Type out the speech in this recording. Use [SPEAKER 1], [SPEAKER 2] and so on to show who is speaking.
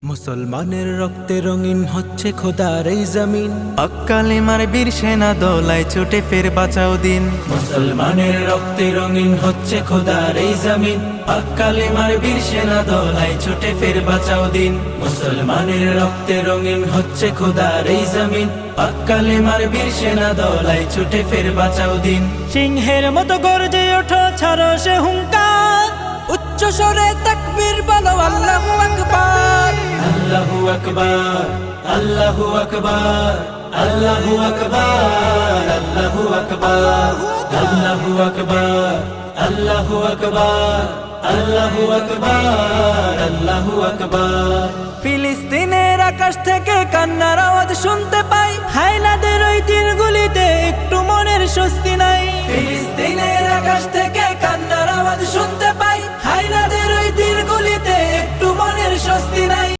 [SPEAKER 1] মুসলমানের রক্তে রঙিন হচ্ছে খোদার এই জমিন।
[SPEAKER 2] কালেমার বীর সেনা দলায় ছুটে ফের বাঁচাও দিন।
[SPEAKER 1] মুসলমানের রক্তে রঙিন হচ্ছে খোদার এই জমিন। কালেমার বীর সেনা দলায় ছুটে ফের বাঁচাও দিন। মুসলমানের রক্তে রঙিন হচ্ছে খোদার এই জমিন। কালেমার বীর সেনা দলায় ছুটে ফের বাঁচাও দিন।
[SPEAKER 3] সিংহের মতো গর্জে ওঠো, ছাড়ো সে হুঙ্কার, উচ্চ স্বরে তাকবীর বলো আল্লাহু আকবার।
[SPEAKER 1] আল্লাহু আকবার, আল্লাহু আকবার, আল্লাহু আকবার, আল্লাহু আকবার, আল্লাহু আকবার, আল্লাহু আকবার, আল্লাহু আকবার, আল্লাহু আকবার।
[SPEAKER 3] ফিলিস্তিনের আকাশ থেকে কান্নার আওয়াজ শুনতে